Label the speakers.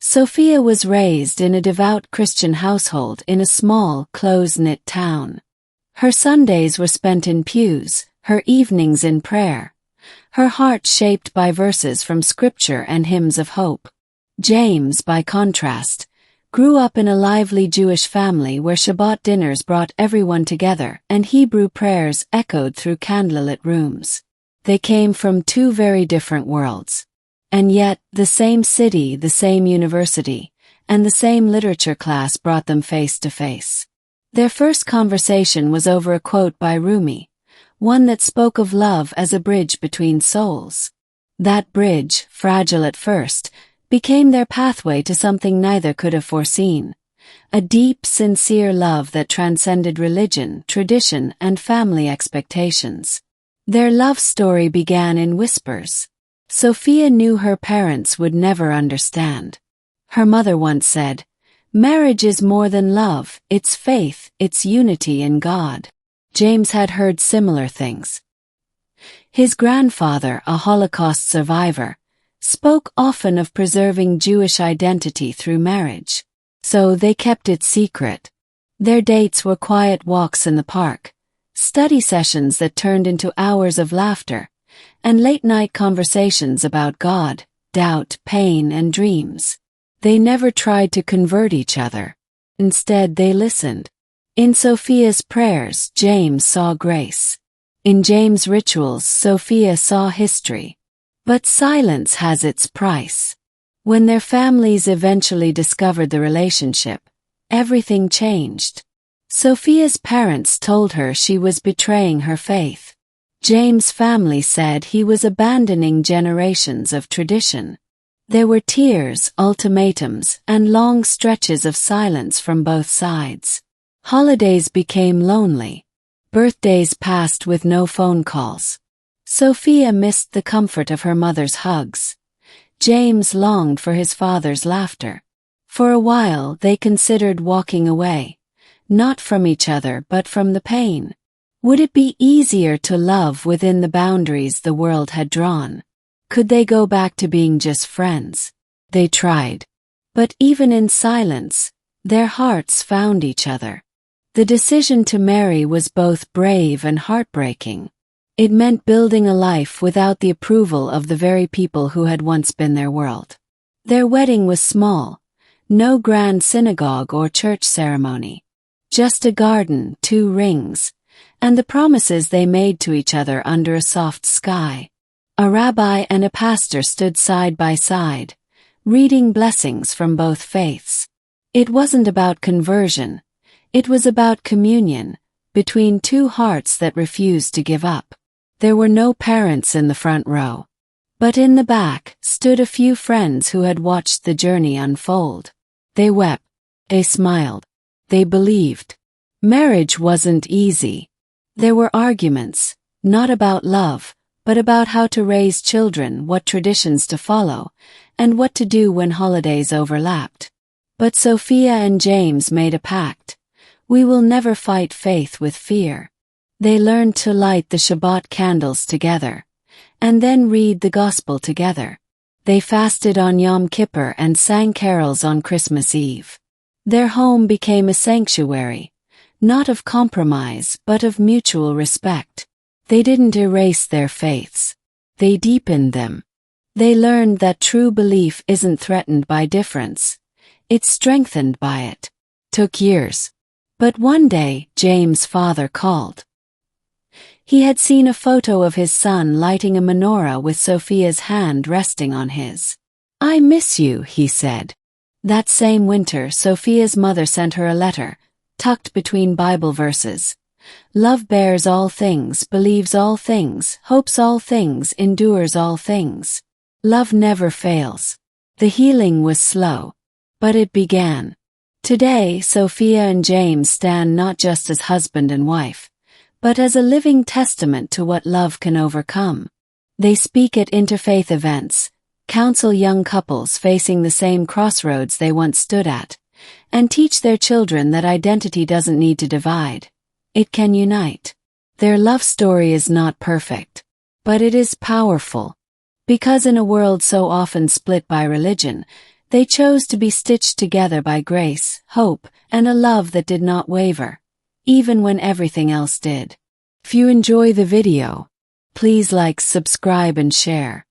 Speaker 1: Sophia was raised in a devout Christian household in a small, close-knit town. Her Sundays were spent in pews, her evenings in prayer, her heart shaped by verses from Scripture and hymns of hope. James, by contrast, grew up in a lively Jewish family where Shabbat dinners brought everyone together and Hebrew prayers echoed through candlelit rooms. They came from two very different worlds. And yet, the same city, the same university, and the same literature class brought them face to face. Their first conversation was over a quote by Rumi, one that spoke of love as a bridge between souls. That bridge, fragile at first, became their pathway to something neither could have foreseen, a deep, sincere love that transcended religion, tradition, and family expectations. Their love story began in whispers. Sophia knew her parents would never understand. Her mother once said, "Marriage is more than love, it's faith, it's unity in God." James had heard similar things. His grandfather, a Holocaust survivor, spoke often of preserving Jewish identity through marriage. So they kept it secret. Their dates were quiet walks in the park, study sessions that turned into hours of laughter, and late-night conversations about God, doubt, pain, and dreams. They never tried to convert each other. Instead, they listened. In Sophia's prayers, James saw grace. In James' rituals, Sophia saw history. But silence has its price. When their families eventually discovered the relationship, everything changed. Sophia's parents told her she was betraying her faith. James' family said he was abandoning generations of tradition. There were tears, ultimatums, and long stretches of silence from both sides. Holidays became lonely. Birthdays passed with no phone calls. Sophia missed the comfort of her mother's hugs. James longed for his father's laughter. For a while they considered walking away, not from each other but from the pain. Would it be easier to love within the boundaries the world had drawn? Could they go back to being just friends? They tried. But even in silence, their hearts found each other. The decision to marry was both brave and heartbreaking. It meant building a life without the approval of the very people who had once been their world. Their wedding was small, no grand synagogue or church ceremony. Just a garden, 2 rings, and the promises they made to each other under a soft sky. A rabbi and a pastor stood side by side, reading blessings from both faiths. It wasn't about conversion, it was about communion, between two hearts that refused to give up. There were no parents in the front row. But in the back stood a few friends who had watched the journey unfold. They wept. They smiled. They believed. Marriage wasn't easy. There were arguments, not about love, but about how to raise children, what traditions to follow, and what to do when holidays overlapped. But Sophia and James made a pact. We will never fight faith with fear. They learned to light the Shabbat candles together, and then read the Gospel together. They fasted on Yom Kippur and sang carols on Christmas Eve. Their home became a sanctuary, not of compromise but of mutual respect. They didn't erase their faiths. They deepened them. They learned that true belief isn't threatened by difference. It's strengthened by it. Took years. But one day, James' father called. He had seen a photo of his son lighting a menorah with Sophia's hand resting on his. "I miss you," he said. That same winter, Sophia's mother sent her a letter, tucked between Bible verses. Love bears all things, believes all things, hopes all things, endures all things. Love never fails. The healing was slow, but it began. Today, Sophia and James stand not just as husband and wife, but as a living testament to what love can overcome. They speak at interfaith events, counsel young couples facing the same crossroads they once stood at, and teach their children that identity doesn't need to divide. It can unite. Their love story is not perfect, but it is powerful. Because in a world so often split by religion, They chose to be stitched together by grace, hope, and a love that did not waver, even when everything else did. If you enjoy the video, please like, subscribe, and share.